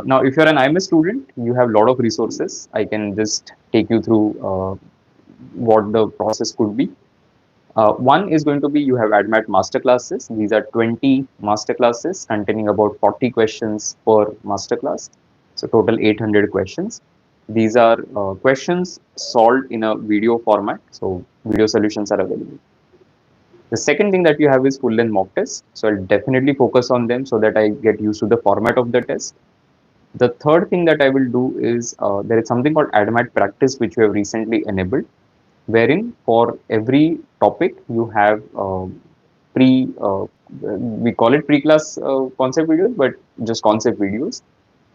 Now, if you're an IMS student, you have a lot of resources. I can just take you through what the process could be. One is going to be you have ADMAT masterclasses. These are 20 masterclasses containing about 40 questions per masterclass. So total 800 questions. These are questions solved in a video format. So video solutions are available. The second thing that you have is full length mock tests. So I'll definitely focus on them so that I get used to the format of the test. The third thing that I will do is there is something called ADMAT practice, which we have recently enabled, wherein for every topic you have we call it pre-class concept videos, but just concept videos,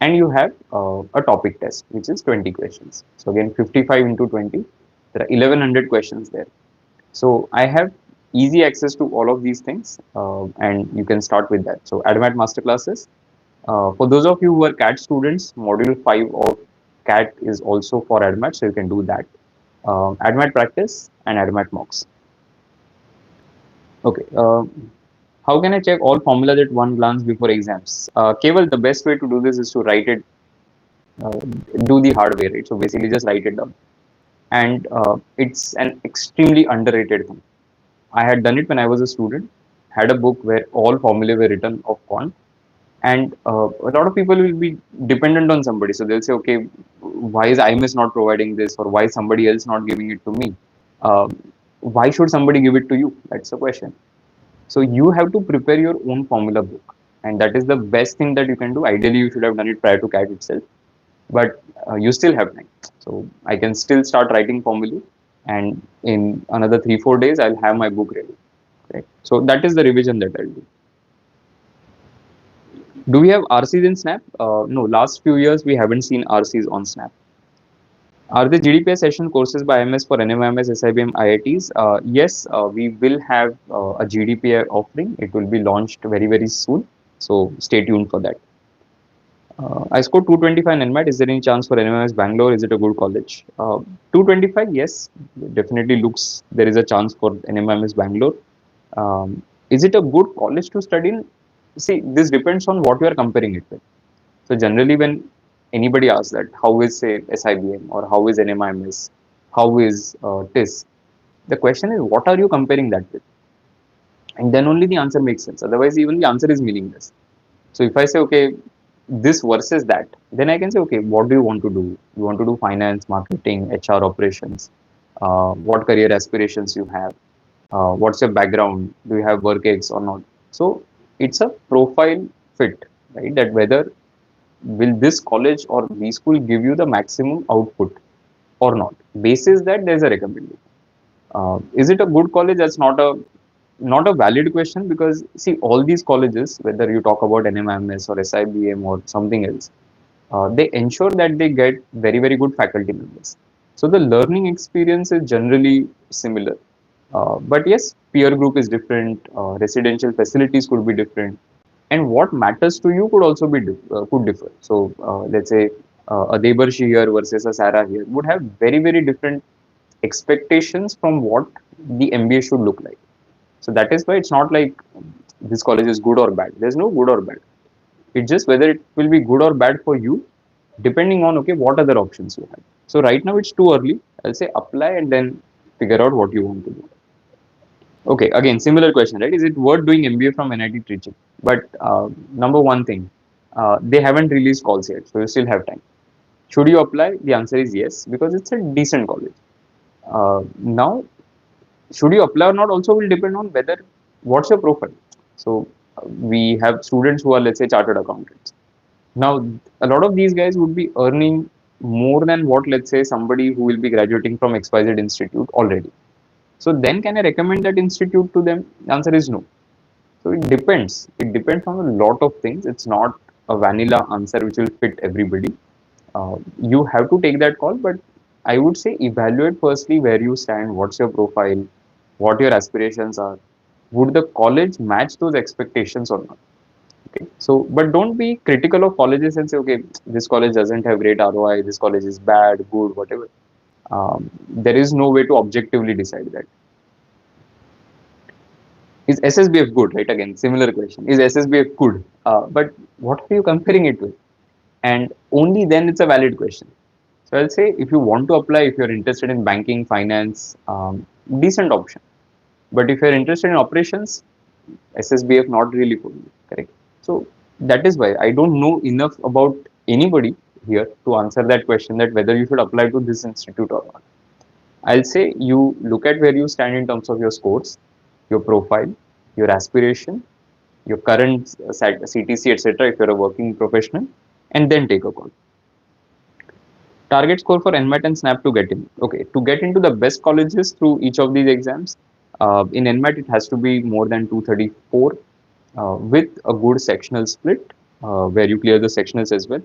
and you have a topic test, which is 20 questions. So again, 55 into 20, there are 1100 questions there. So I have easy access to all of these things, and you can start with that. So ADMAT masterclasses. For those of you who are CAT students, module 5 of CAT is also for ADMAT, so you can do that. ADMAT practice and ADMAT mocks. Okay. How can I check all formulas at one glance before exams? Keval, the best way to do this is to write it, do the hard way, right? So basically just write it down. And it's an extremely underrated thing. I had done it when I was a student, had a book where all formulae were written of quant. And a lot of people will be dependent on somebody. So they'll say, okay, why is IMS not providing this, or why is somebody else not giving it to me? Why should somebody give it to you? That's the question. So you have to prepare your own formula book. And that is the best thing that you can do. Ideally, you should have done it prior to CAT itself. But you still have time. So I can still start writing formulae. And in another 3-4 days, I'll have my book ready. Right? So that is the revision that I'll do. Do we have RCs in SNAP? No, last few years we haven't seen RCs on SNAP. Are the GDPI session courses by IMS for NMIMS, SIBM, IITs? Yes, we will have a GDPI offering. It will be launched very, very soon. So stay tuned for that. I scored 225 in NMAT. Is there any chance for NMIMS Bangalore? Is it a good college? 225, yes, definitely looks there is a chance for NMIMS Bangalore. Is it a good college to study in? See, this depends on what you are comparing it with. So generally, when anybody asks that, how is say SIBM or how is NMIMS, how is TIS, the question is, what are you comparing that with? And then only the answer makes sense. Otherwise, even the answer is meaningless. So if I say, okay, this versus that, then I can say, okay, what do you want to do? You want to do finance, marketing, HR operations, what career aspirations you have, what's your background, do you have work ex or not? So it's a profile fit, right? That whether will this college or B school give you the maximum output or not. Basis that there's a recommendation. Is it a good college? That's not a valid question, because see, all these colleges, whether you talk about NMIMS or SIBM or something else, they ensure that they get very, very good faculty members. So the learning experience is generally similar. But yes, peer group is different, residential facilities could be different, and what matters to you could also be could differ. So let's say a Debarshi here versus a Sarah here would have very, very different expectations from what the MBA should look like. So that is why it's not like this college is good or bad. There's no good or bad. It's just whether it will be good or bad for you, depending on okay what other options you have. So right now it's too early. I'll say apply and then figure out what you want to do. Okay, again similar question, right? Is it worth doing MBA from NIT Trichy? But number one thing, they haven't released calls yet, so you still have time. Should you apply? The answer is yes, because it's a decent college. Now, should you apply or not also will depend on whether what's your profile. So we have students who are, let's say, chartered accountants. Now, a lot of these guys would be earning more than what, let's say, somebody who will be graduating from XYZ institute already. So then can I recommend that institute to them? The answer is no. So it depends. It depends on a lot of things. It's not a vanilla answer which will fit everybody. You have to take that call, but I would say evaluate firstly where you stand, what's your profile, what your aspirations are. Would the college match those expectations or not? Okay. So, but don't be critical of colleges and say, okay, this college doesn't have great ROI, this college is bad, good, whatever. There is no way to objectively decide that. Is SSBF good, right? Again, similar question. Is SSBF good? But what are you comparing it with? And only then it's a valid question. So I'll say if you want to apply, if you're interested in banking, finance, decent option. But if you're interested in operations, SSBF not really for you, correct? So that is why I don't know enough about anybody here to answer that question that whether you should apply to this institute or not. I'll say you look at where you stand in terms of your scores, your profile, your aspiration, your current CTC, etc. If you're a working professional, and then take a call. Target score for NMAT and SNAP to get in. Okay, to get into the best colleges through each of these exams, in NMAT it has to be more than 234 with a good sectional split where you clear the sectionals as well.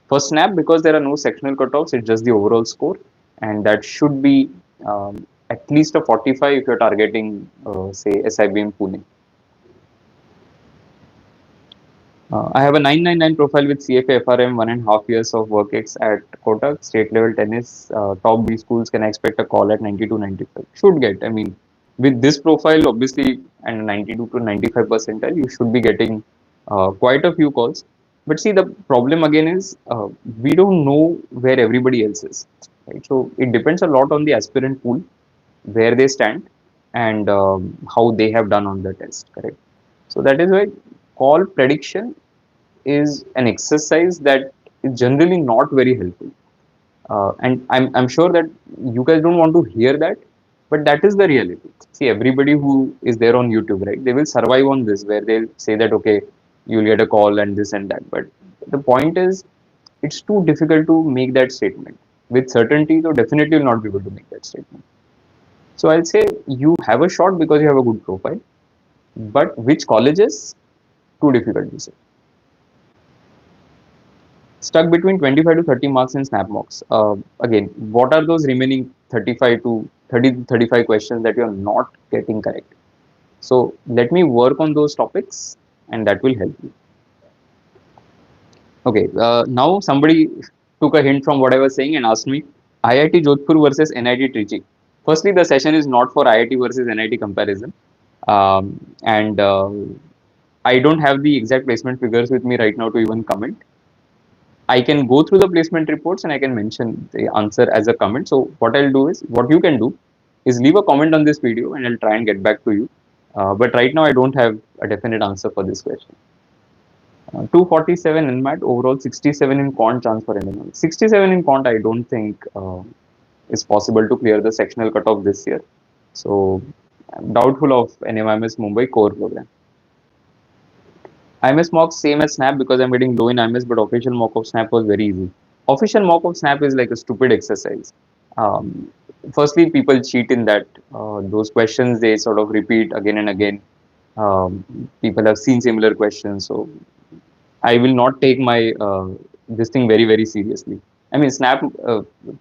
For SNAP, because there are no sectional cutoffs, it's just the overall score, and that should be at least a 45 if you're targeting, say, SIBM Pune. I have a 999 profile with CFA FRM, 1.5 years of work ex at Kotak, state level tennis, top B schools. Can I expect a call at 92 95? Should get. I mean, with this profile, obviously, and 92 to 95 percentile, you should be getting quite a few calls. But see, the problem again is we don't know where everybody else is. Right? So it depends a lot on the aspirant pool, where they stand, and how they have done on the test. Correct. So that is why call prediction is an exercise that is generally not very helpful. And I'm sure that you guys don't want to hear that, but that is the reality. See, everybody who is there on YouTube, right, they will survive on this where they'll say that, okay, you'll get a call and this and that. But the point is, it's too difficult to make that statement. With certainty, though, definitely will not be able to make that statement. So I'll say you have a shot because you have a good profile, but which colleges, too difficult to say. Stuck between 25 to 30 marks in snap mocks. Again, what are those remaining 35 to 30 to 35 questions that you're not getting correct? So let me work on those topics and that will help you. Okay, now somebody took a hint from what I was saying and asked me IIT Jodhpur versus NIT Trichy. Firstly, the session is not for IIT versus NIT comparison. And I don't have the exact placement figures with me right now to even comment. I can go through the placement reports and I can mention the answer as a comment. So what I'll do is, what you can do is leave a comment on this video and I'll try and get back to you. But right now I don't have a definite answer for this question. 247 NMAT, overall 67 in quant, chance for NMAT. 67 in quant I don't think is possible to clear the sectional cutoff this year. So I'm doubtful of NMIMS Mumbai core program. IMS mock same as SNAP because I'm getting low in IMS, but official mock of SNAP was very easy. Official mock of SNAP is like a stupid exercise. Firstly, people cheat in that. Those questions they sort of repeat again and again. People have seen similar questions, so I will not take my this thing very very seriously. I mean, SNAP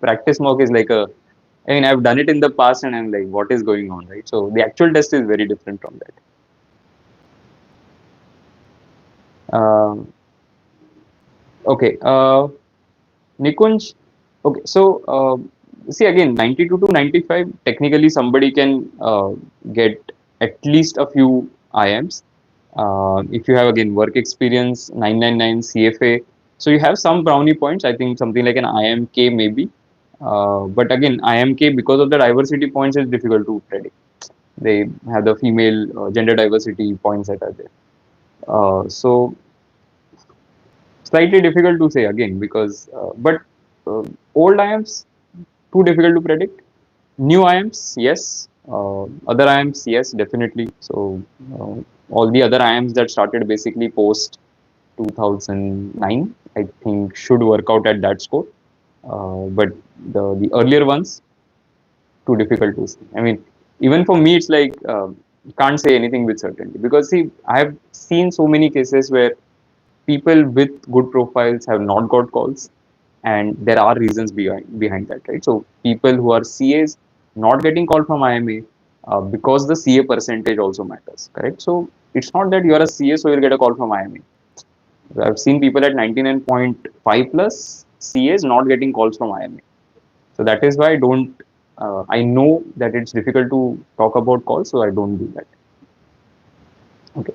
practice mock is like a. I mean, I've done it in the past, and I'm like, what is going on, right? So the actual test is very different from that. Okay, Nikunj. Okay, so see again, 92 to 95. Technically, somebody can get at least a few IMs. If you have again work experience, 999 CFA, so you have some brownie points. I think something like an IMK maybe. But again, IMK because of the diversity points is difficult to predict. They have the female gender diversity points that are there. So slightly difficult to say again because but old IMs too difficult to predict. New IMs, yes. Other IMs, yes, definitely. So all the other IMs that started basically post 2009, I think should work out at that score. But the earlier ones, too difficult to say. I mean, Even for me, it's like can't say anything with certainty, because see, I have seen so many cases where people with good profiles have not got calls, and there are reasons behind that, right? So people who are CAs not getting called from IMA, because the CA percentage also matters, correct? So it's not that you are a CA so you'll get a call from IMA. I've seen people at 99.5 plus CAs not getting calls from IMA. So that is why I don't. I know that it's difficult to talk about calls, so I don't do that. Okay.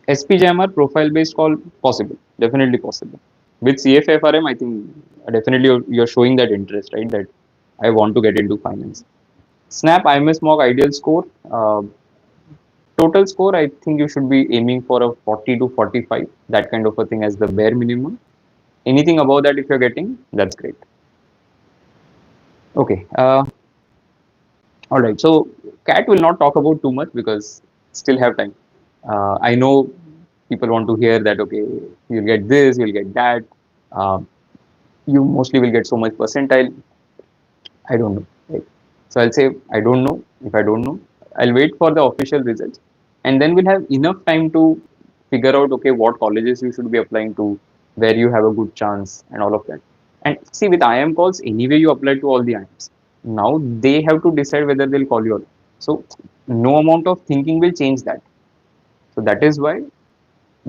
SPJMR profile based call possible, definitely possible. With CFFRM, I think definitely you're showing that interest, right? That I want to get into finance. SNAP IMS mock ideal score. Total score, I think you should be aiming for a 40 to 45, that kind of a thing as the bare minimum. Anything above that, if you're getting, that's great. Okay. All right. So, Cat will not talk about too much because still have time. I know people want to hear that, okay, you'll get this, you'll get that. Uh, you mostly will get so much percentile. I don't know. Right? So I'll say I don't know. If I don't know, I'll wait for the official results, and then we'll have enough time to figure out, okay, what colleges you should be applying to, where you have a good chance, and all of that. And see, with IM calls, anyway you apply to all the IMs. Now they have to decide whether they'll call you or not. So no amount of thinking will change that. So that is why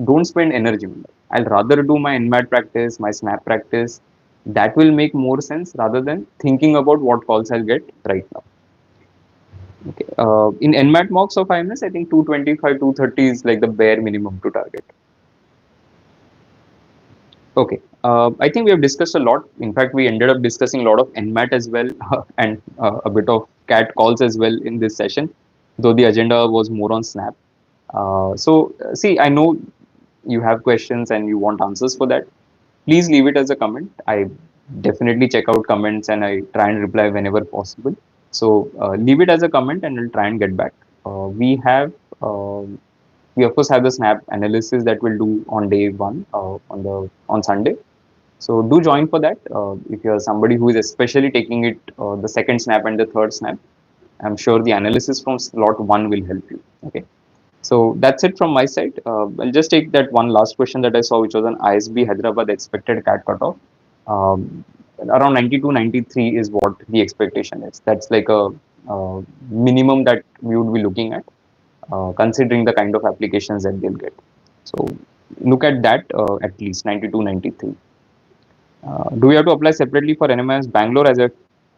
don't spend energy on that. I'll rather do my NMAT practice, my SNAP practice. That will make more sense rather than thinking about what calls I'll get right now. Okay. In NMAT mocks of IMS, I think 225, 230 is like the bare minimum to target. Okay. I think we have discussed a lot. In fact, we ended up discussing a lot of NMAT as well and a bit of CAT calls as well in this session, though the agenda was more on SNAP. See, I know you have questions and you want answers for that. Please leave it as a comment. I definitely check out comments and I try and reply whenever possible. So leave it as a comment and I'll try and get back. We have we of course have the snap analysis that we'll do on day one on Sunday. So do join for that. If you're somebody who is especially taking it the second snap and the third snap, I'm sure the analysis from slot one will help you. Okay. So that's it from my side. I'll just take that one last question that I saw, which was an ISB Hyderabad expected CAT cutoff. Around 92, 93 is what the expectation is. That's like a minimum that we would be looking at, considering the kind of applications that they'll get. So look at that at least 92, 93. Do we have to apply separately for NMIS Bangalore, as I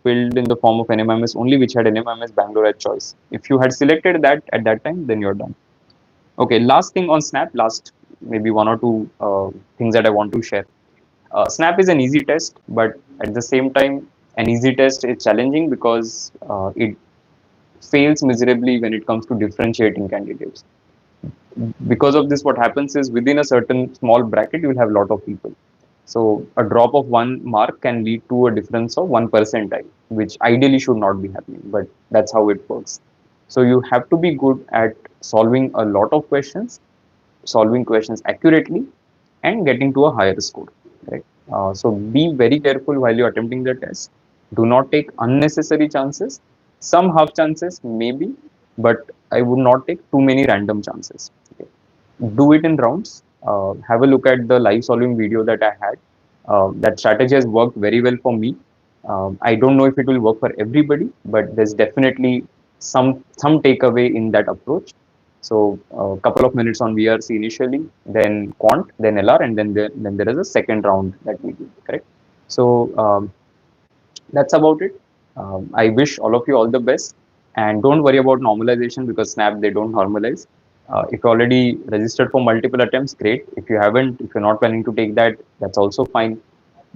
filled in the form of NMIS only, which had NMIS Bangalore as choice? If you had selected that at that time, then you're done. Okay, last thing on Snap, last maybe one or two things that I want to share. Snap is an easy test, but at the same time, an easy test is challenging because it fails miserably when it comes to differentiating candidates. Because of this, what happens is within a certain small bracket, you will have a lot of people. So a drop of one mark can lead to a difference of 1%, which ideally should not be happening, but that's how it works. So you have to be good at solving a lot of questions, solving questions accurately, and getting to a higher score. Right? So be very careful while you're attempting the test. Do not take unnecessary chances. Some half chances, maybe, but I would not take too many random chances. Okay? Do it in rounds. Have a look at the live solving video that I had. That strategy has worked very well for me. I don't know if it will work for everybody, but there's definitely some takeaway in that approach. So a couple of minutes on VRC initially, then quant, then LR, and then there is a second round that we do. Correct. So that's about it. I wish all of you all the best, and don't worry about normalization because Snap they don't normalize. If you already registered for multiple attempts, great. If you haven't, if you're not planning to take that, that's also fine.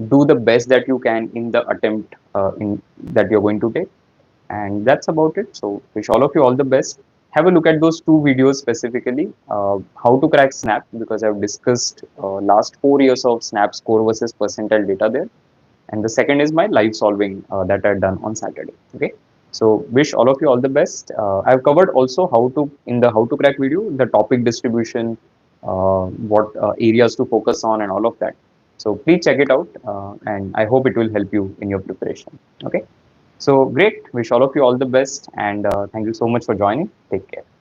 Do the best that you can in the attempt in that you're going to take, and that's about it. So wish all of you all the best. Have a look at those two videos specifically, how to crack Snap, because I've discussed last 4 years of Snap score versus percentile data there, and the second is my live solving that I've done on Saturday. Okay. So wish all of you all the best. I've covered also how to in the how to crack video, the topic distribution, what areas to focus on, and all of that. So please check it out, and I hope it will help you in your preparation. Okay. So great. Wish all of you all the best, and thank you so much for joining. Take care.